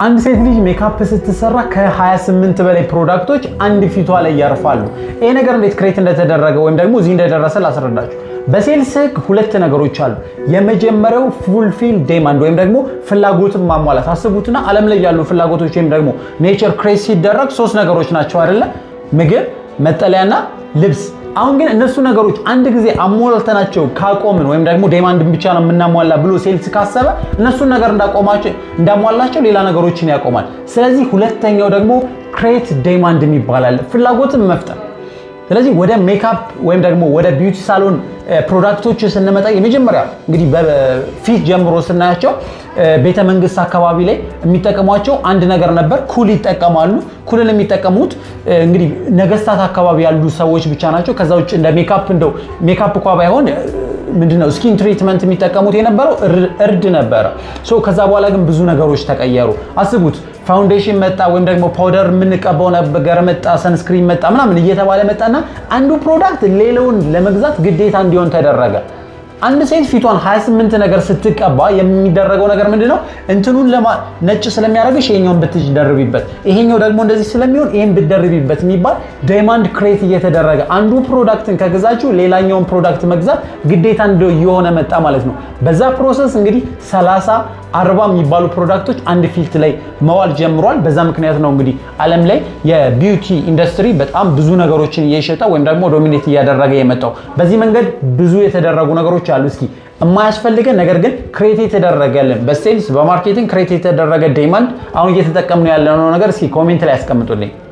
አንድ ሴት ልጅ ሜካፕ ስትሰራ ከ28 በላይ ፕሮዳክቶች አንድ ፊቷ ላይ ያርፋሉ። ይሄ ነገር እንዴት ክሬት እንደተደረገ ወይም ደግሞ እዚህ እንደደረሰ ላስረዳችሁ። በሴልስ ህግ ሁለት ነገሮች አሉ። የመጀመሪያው ፉልፊል ዲማንድ ወይም ደግሞ ፍላጎትን ማሟላት። አስቡትና ዓለም ላይ ያሉ ፍላጎቶች ወይም ደግሞ ኔቸር ክሬት ሲደረግ ሶስት ነገሮች ናቸው አይደለ? ምግብ፣ መጠለያና ልብስ። አሁን ግን እነሱ ነገሮች አንድ ጊዜ አሟልተናቸው ካቆምን ወይም ደግሞ ዲማንድን ብቻ ነው የምናሟላ ብሎ ሴልስ ካሰበ እነሱን ነገር እንዳሟላቸው ሌላ ነገሮችን ያቆማል። ስለዚህ ሁለተኛው ደግሞ ክሬት ዲማንድ ይባላል፣ ፍላጎትን መፍጠር። ስለዚህ ወደ ሜካፕ ወይም ደግሞ ወደ ቢዩቲ ሳሎን ፕሮዳክቶች ስንመጣ የመጀመሪያ እንግዲህ በፊት ጀምሮ ስናያቸው ቤተ መንግስት አካባቢ ላይ የሚጠቀሟቸው አንድ ነገር ነበር፣ ኩል ይጠቀማሉ። ኩልን የሚጠቀሙት እንግዲህ ነገስታት አካባቢ ያሉ ሰዎች ብቻ ናቸው። ከዛ ውጭ እንደ ሜካፕ እንደው ሜካፕ እንኳን ባይሆን ምንድነው ስኪን ትሪትመንት የሚጠቀሙት የነበረው እርድ ነበረ። ከዛ በኋላ ግን ብዙ ነገሮች ተቀየሩ። አስቡት ፋውንዴሽን መጣ ወይም ደግሞ ፓውደር የምንቀባው ነገር መጣ፣ ሰንስክሪን መጣ ምናምን እየተባለ መጣና አንዱ ፕሮዳክት ሌላውን ለመግዛት ግዴታ እንዲሆን ተደረገ። አንድ ሴት ፊቷን 28 ነገር ስትቀባ የሚደረገው ነገር ምንድነው? እንትኑን ነጭ ስለሚያደርግሽ ይሄኛውን ብትደርቢበት፣ ይሄኛው ደግሞ እንደዚህ ስለሚሆን ይሄን ብትደርቢበት የሚባል ዲማንድ ክሬት እየተደረገ አንዱ ፕሮዳክትን ከገዛችሁ ሌላኛውን ፕሮዳክት መግዛት ግዴታ እየሆነ መጣ ማለት ነው። በዛ ፕሮሰስ እንግዲህ 30 40 የሚባሉ ፕሮዳክቶች አንድ ፊልት ላይ መዋል ጀምሯል። በዛ ምክንያት ነው እንግዲህ ዓለም ላይ የቢዩቲ ኢንዱስትሪ በጣም ብዙ ነገሮችን እየሸጠ ወይም ደግሞ ዶሚኔት እያደረገ የመጣው። በዚህ መንገድ ብዙ የተደረጉ ነገሮች አሉ። እስኪ የማያስፈልገን ነገር ግን ክሬት የተደረገልን በሴልስ በማርኬቲንግ ክሬት የተደረገ ዲማንድ አሁን እየተጠቀምነው ያለነው ነገር እስኪ ኮሜንት ላይ ያስቀምጡልኝ።